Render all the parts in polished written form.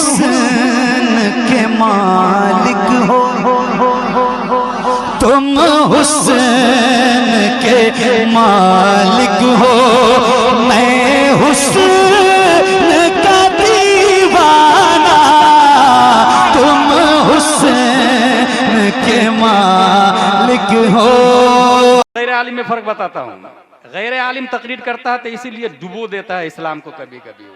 हुस्न के मालिक हो, तुम हुस्न के मालिक हो, मैं हुस्न का दीवाना, तुम हुस्न के मालिक हो। गैर आलिम में फर्क बताता हूँ। गैर आलिम तकरीर करता है तो इसीलिए डुबो देता है इस्लाम को कभी कभी।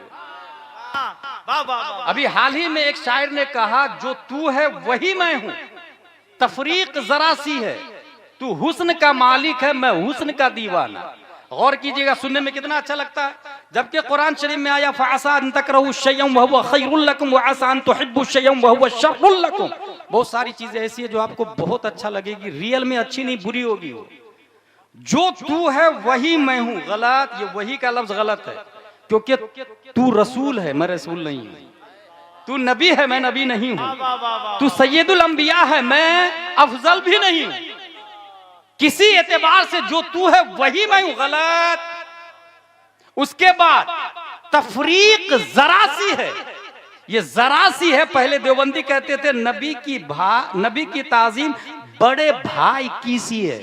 अभी हाल ही में एक शायर ने कहा, जो तू है वही मैं हूं, तफरीक जरा सी है, तू हुस्न का मालिक है, मैं हुस्न का दीवाना। गौर कीजिएगा, सुनने में कितना अच्छा लगता है। जबकि कुरान शरीफ में आया फअसा अन तकरहु शयअन व हुवा खैरुल लकुम व असा अन तुहिब्बु शयअन व हुवा शर्रुल लकुम। बहुत सारी चीजें ऐसी है जो आपको बहुत अच्छा लगेगी, रियल में अच्छी नहीं बुरी होगी। वो जो तू है वही मैं हूं, गलत, ये वही का लफ्ज गलत है, क्योंकि तू रसूल है, मैं रसूल नहीं हूं। तू नबी है, मैं नबी नहीं हूं। तू सैयदुल अंबिया है, मैं अफजल भी नहीं हूं। किसी एतबार से जो तू है वही मैं हूं, गलत। उसके बाद तफरीक जरा सी है, ये जरा सी है। पहले देवबंदी कहते थे नबी की ताजीम बड़े भाई की सी है।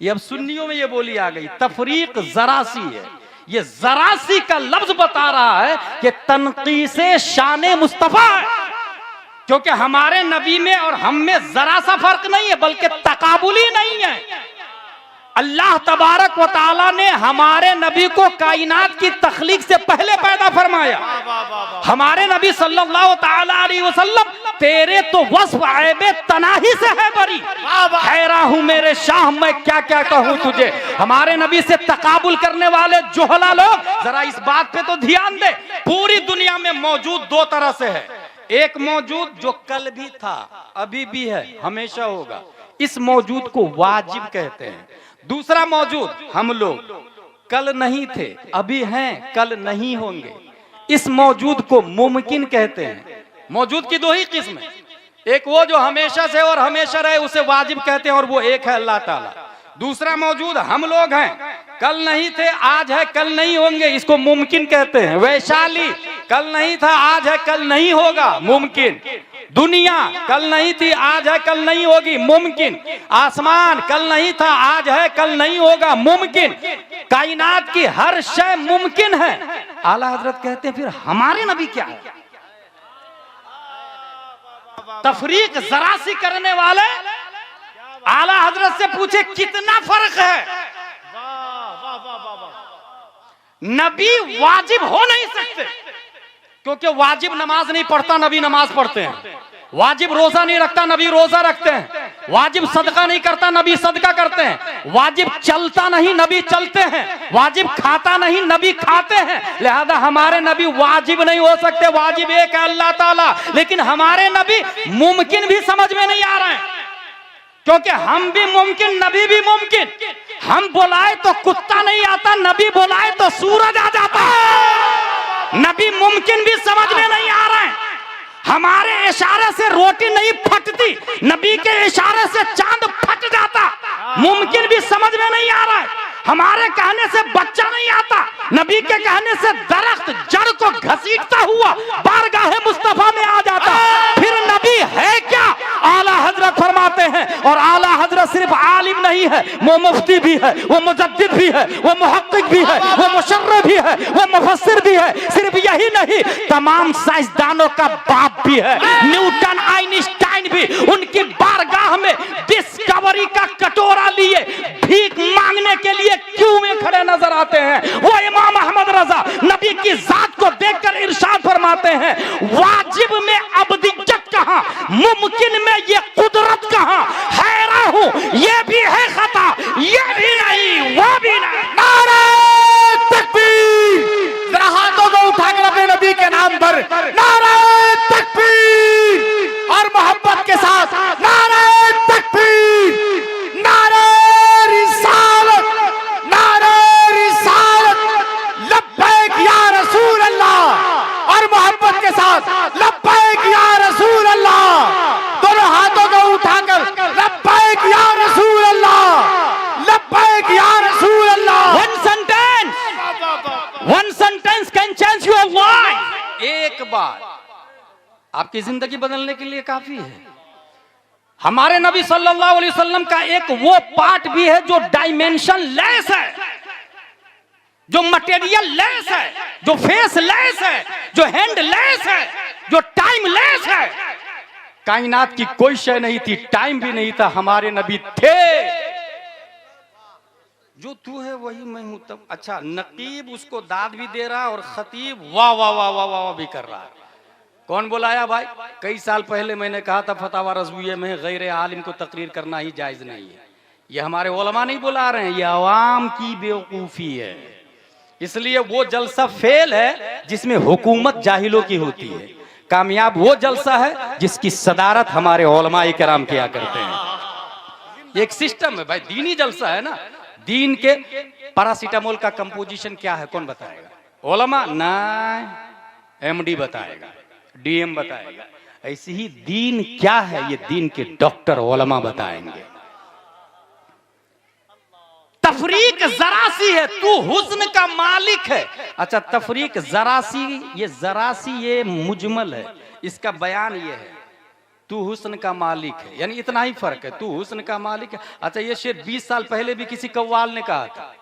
ये अब सुन्नियों में ये बोली आ गई, तफरीक जरा सी है। ये जरा सी का लफ्ज बता रहा है कि तनकीसे शाने मुस्तफा है, क्योंकि हमारे नबी में और हम में जरा सा फर्क नहीं है, बल्कि तकाबुली नहीं है। अल्लाह तबारक व तआला ने हमारे नबी को कायनात की तख्लीक से पहले पैदा फरमाया। हमारे नबी सल्लल्लाहु तआला अलैहि वसल्लम तेरे तो वस्फ ऐबे तनाही से है बरी, हैरान हूं मेरे शाह मैं क्या क्या कहूं तुझे। हमारे नबी से तकाबुल करने वाले जोहला लोग जरा इस बात पे तो ध्यान दे। पूरी दुनिया में मौजूद दो तरह से है, एक मौजूद जो कल भी था, अभी भी है, हमेशा होगा, इस मौजूद को वाजिब कहते हैं। दूसरा मौजूद हम लोग, कल नहीं थे, अभी हैं, कल नहीं होंगे, इस मौजूद को मुमकिन कहते हैं। मौजूद की दो ही किस्म है, एक वो जो हमेशा से और हमेशा रहे, उसे वाजिब कहते हैं, और वो एक है अल्लाह ताला। दूसरा मौजूद हम लोग हैं, कल नहीं थे, आज है, कल नहीं होंगे, इसको मुमकिन कहते हैं। वैशाली कल नहीं था, आज है, कल नहीं होगा, मुमकिन। दुनिया कल नहीं थी, आज है, कल नहीं होगी, मुमकिन। आसमान कल नहीं था, आज है, कल नहीं होगा, मुमकिन। कायनात की हर शय मुमकिन है। आला हजरत कहते हैं फिर हमारे नबी क्या है? तफरीक जरा सी करने वाले आला हजरत से पूछे कितना फर्क है। नबी वाजिब हो नहीं सकते, क्योंकि वाजिब नमाज नहीं पढ़ता, नबी नमाज पढ़ते हैं। वाजिब रोजा नहीं रखता, नबी रोजा रखते हैं। वाजिब सदका नहीं करता, नबी सदका करते हैं। वाजिब चलता नहीं, नबी चलते हैं। वाजिब खाता नहीं, नबी खाते हैं। लिहाजा हमारे नबी वाजिब नहीं हो सकते, वाजिब एक है अल्लाह ताला। लेकिन हमारे नबी मुमकिन भी समझ में नहीं आ रहे हैं, क्योंकि हम भी मुमकिन, नबी भी मुमकिन। हम बुलाए तो कुत्ता नहीं आता, नबी बुलाए तो सूरज आ जाता है। नबी मुमकिन भी समझ में नहीं आ रहा है। हमारे इशारे से रोटी नहीं फटती, नबी के इशारे से चांद फट जाता। मुमकिन भी समझ में नहीं आ रहा है। हमारे कहने से बच्चा नहीं आता, नबी के कहने से दरख्त जड़ को घसीटता हुआ बारगाहे मुस्तफा में आ जाता। फिर नबी है क्या? आला हजरत फरमाते हैं, और आला हजरत सिर्फ आलिम नहीं है, वो मुफ्ती भी है, वो मुजद्दिद भी है, वो मुहक्किक भी है, वो मुशर्रिह भी है, वो मुफस्सिर भी है। सिर्फ यही नहीं, तमाम साइंसदानों का बाप भी है। न्यूटन, आइंस्टाइन भी उनकी बारगाह में डिस्कवरी का कटोरा लिए भीख मांगने के लिए क्यों में खड़े नजर आते हैं। वो इमाम अहमद रजा नबी की जात को देखकर इरशाद फरमाते हैं, वाजिब में अब्दियत कहां, मुमकिन में ये कुदरत कहां। हैरान हूं, ये भी है खता, ये भी नहीं, वो भी नहीं। नारे तकबीर, जरा हाथों को उठाकर अपने नबी के नाम पर नारे तकबीर, और मोहब्बत के साथ नारे तकबीर, नारे रिसालत, नारे रिसालत, लब्बैक या रसूल अल्लाह, और मोहब्बत के साथ लब्बैक या रसूल अल्लाह। दोनों हाथों को उठाकर लब्बैक या रसूल अल्लाह, लब्बैक या रसूल अल्लाह। One sentence can change your life. एक बार आपकी जिंदगी बदलने के लिए काफी है। हमारे नबी सल्लल्लाहु अलैहि वसल्लम का एक वो पार्ट भी है जो डायमेंशन लेस है, जो मटेरियल लेस है, जो फेस लेस है, जो हैंड लेस है, जो टाइम लेस है। कायनात की कोई शय नहीं थी, टाइम भी नहीं था, हमारे नबी थे। जो तू है वही मैं हूं। तब अच्छा, नकीब उसको दाद भी दे रहा और खतीब वाह वाह वाह वाह वाह भी कर रहा है। कौन बुलाया भाई? कई साल पहले मैंने कहा था फतवा रज़विया में गैर आलिम को तकरीर करना ही जायज नहीं है। ये हमारे उलमा नहीं बुला रहे हैं, ये अवाम की बेवकूफी है। इसलिए वो जलसा फेल है जिसमें हुकूमत जाहिलों की होती है। कामयाब वो जलसा है जिसकी सदारत हमारे उलमा इकराम किया करते हैं। एक सिस्टम है भाई, दीनी जलसा है ना। दीन के पैरासीटामोल का कंपोजिशन क्या है कौन बताएगा? उलमा ना, एमडी बताएगा, डीएम बताएगा। ऐसे ही दीन क्या है ये दीन के डॉक्टर उलमा बताएंगे। तफरीक जरा सी है, तू हुस्न का मालिक है। अच्छा, तफरीक जरा सी ये मुजमल है, इसका बयान ये है तू हुस्न का मालिक है, यानी इतना ही फर्क है, तू हुस्न का मालिक है। अच्छा, ये शेर 20 साल पहले भी किसी कव्वाल ने कहा था।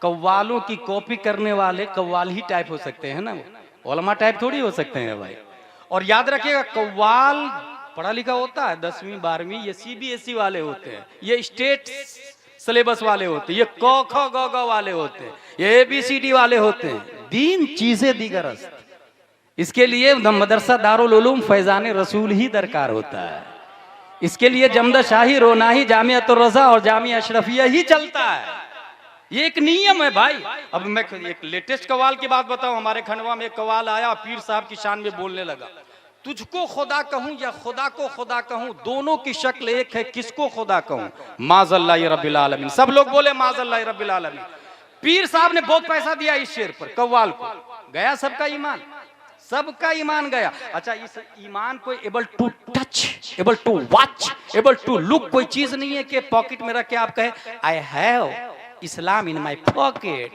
कव्वालों की कॉपी करने वाले कव्वाल ही टाइप हो सकते हैं ना, वो उलमा टाइप थोड़ी हो सकते हैं भाई। और याद रखिएगा, कव्वाल पढ़ा लिखा होता है, 10वीं 12वीं, ये सीबीएसई वाले होते हैं, ये स्टेट सिलेबस वाले होते हैं, ये क ख ग घ वाले होते हैं, ये ABCD वाले होते हैं। दीन चीजें दीगरस्त। इसके लिए मदरसा दारुल उलूम फैजान रसूल ही दरकार होता है। इसके लिए जमदा शाही रोनाही जामियातुर रज़ा और जामिया अशरफिया ही चलता है। ये एक नियम है भाई। अब मैं एक लेटेस्ट कवाल की बात बताऊं, हमारे खंडवा में एक कवाल आया, पीर साहब की शान में बोलने लगा, तुझको खुदा कहूं या खुदा को खुदा कहूं, दोनों की शक्ल एक है, किसको खुदा कहूं? माज़ल्लाह रब्बिल आलमीन। सब लोग बोले माज़ल्लाह रब्बिल आलमीन। पीर साहब ने बहुत पैसा दिया इस शेर पर, कव्वाल को। गया सबका ईमान, सबका ईमान गया। अच्छा, इस ईमान को able to touch, able to watch, able to look कोई चीज नहीं है कि पॉकेट में रख के आप कहे I have Islam in my pocket,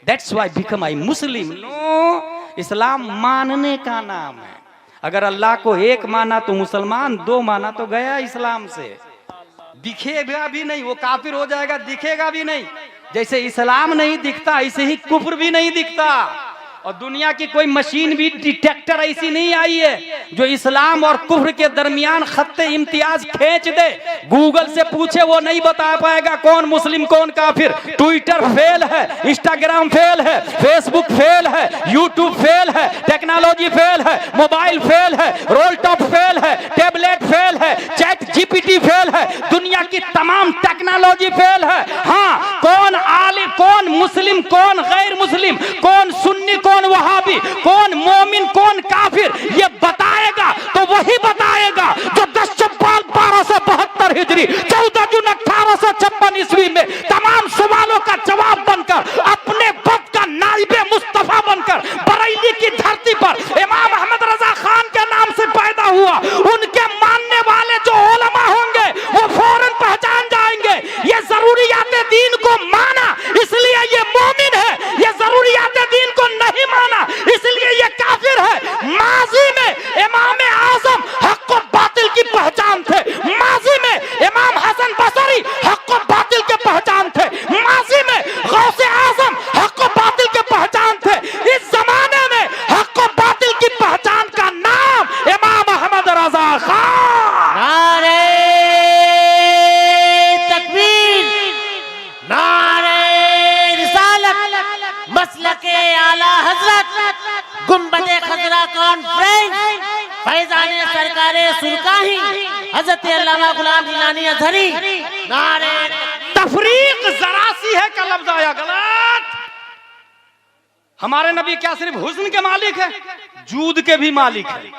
that's why become I Muslim. No, इस्लाम मानने का नाम है। अगर अल्लाह को एक माना तो मुसलमान, दो माना तो गया इस्लाम से। दिखेगा भी नहीं, वो काफिर हो जाएगा, दिखेगा भी नहीं। जैसे इस्लाम नहीं दिखता, ऐसे ही कुफ्र भी नहीं दिखता। और दुनिया की कोई मशीन भी डिटेक्टर ऐसी नहीं आई है जो इस्लाम और कुफ्र के दरमियान खत्ते इम्तियाज खींच दे। गूगल से पूछे, वो नहीं बता पाएगा कौन मुस्लिम कौन काफिर। ट्विटर फेल है, इंस्टाग्राम फेल है, फेसबुक फेल है, यूट्यूब फेल है, टेक्नोलॉजी फेल है, मोबाइल फेल है, रोल टॉप फेल है, टेबलेट फेल है, चैट जीपीटी फेल है, दुनिया की तमाम टेक्नोलॉजी फेल है। हाँ, कौन आलिम, कौन मुस्लिम, कौन गैर मुस्लिम, कौन सुन्नी, कौन वहाबी, कौन मोमिन, कौन काफिर, ये बताएगा तो वही बताएगा जो 10 शव्वाल 1272 हिजरी 14 जून 1856 ईस्वी में तमाम सवालों का जवाब बनकर, अपने वक्त का नाइबे मुस्तफा बनकर बरेली की धरती पर इमाम अहमद रजा खान के नाम से पैदा हुआ। उनके मानने वाले जो उलमा होंगे वो फौरन पहचान जाएंगे ये जरूरियात दीन को माना इसलिए ये मोमिन है, ये जरूरियात दीन को नहीं माना इसलिए ये काफिर है। माजी में इमाम आजम हक और बातिल की पहचान थे, माजी में इमाम हसन बसरी हक और बातिल के पहचान थे, माजी में गौसे आजम हक और बातिल के पहचान थे। इस जमाने में हक और बातिल की पहचान का नाम इमाम अहमद रजा खान। नारे तकबीर, नारे रिसालत, मसलके आला हजरत, गुंबदे खजरा कॉन्फ्रेंस, फैजाने सरकारे सुरकाही, हजरत अल्लामा गुलाम जिलानी अजहरी। नारे तफरीक जरा सी है का लफ्ज आया, गलत। हमारे नबी क्या सिर्फ हुस्न के मालिक है? जूद के भी मालिक है,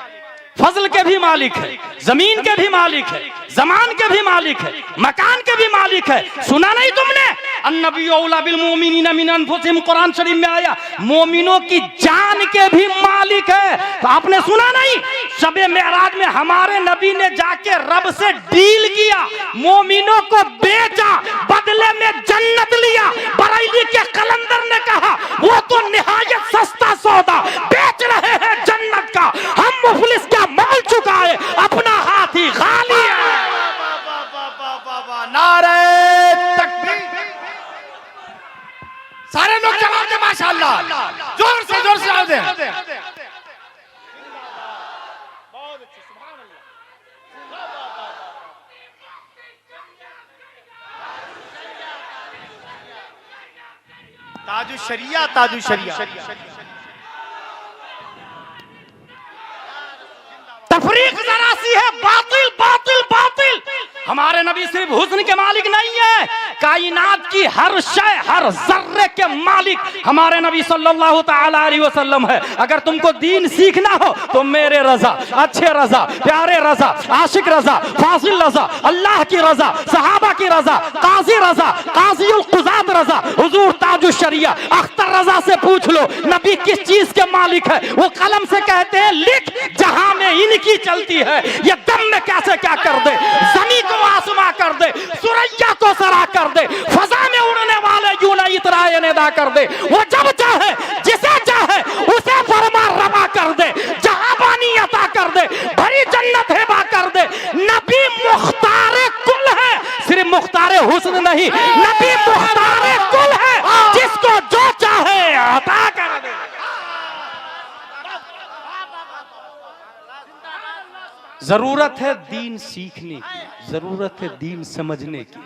फजल के भी मालिक है, जमीन के भी मालिक है, जमान के भी मालिक है, मकान के भी मालिक है। सुना नहीं तुमने? अन्नबी औला बिल मोमिनीना मिन अनफुसिहिम, कुरान शरीफ में आया, मोमिनों की जान के भी मालिक है। तो आपने सुना नहीं? शबे मेराज में हमारे नबी ने जाके रब से डील किया, मोमिनों को बेचा, बदले में जन्नत लिया। बरेली के कलंदर ने कहा वो तो निहायत सस्ता सौदा बेच रहे हैं जन्नत का, हम मुफलिस क्या माल चुका ताजुशरिया ताजुशरिया। तफरीक जरा सी है, बातिल बातिल बातिल। हमारे नबी सिर्फ हुस्न के मालिक नहीं है, कायनात की हर शय हर जर्रे के मालिक हमारे नबी सल्लल्लाहु तआला अलैहि वसल्लम है। अगर तुमको दीन सीखना हो तो मेरे रजा, अच्छे रजा, प्यारे रजा, आशिक रजा, फासिल रजा, अल्लाह की रजा, सहाबा की रजा, काजी रजा, काजीउल कुजात रजा, हुजूर ताजुश शरिया अख्तर रजा से पूछ लो नबी किस चीज के मालिक है। वो कलम से कहते हैं लिख, जहां में इनकी चलती है ये दम में कैसे क्या कर दे, जमीन को आसमां कर दे, सुरैया को सरा कर दे, फजा में उड़ने वाले यूं न इतराए निदा कर दे। वो जब चाहे जिसे चाहे उसे फरमा रवा कर दे, जहां पानी अता कर दे, भरी जन्नत हिबा कर दे। नबी मुख्तारे कुल है, सिर्फ मुख्तारे हुस्न नहीं, नबी मुख्तारे कुल है, जिसको जो चाहे अता कर दे। जरूरत है दीन सीखने की, जरूरत है दीन समझने की।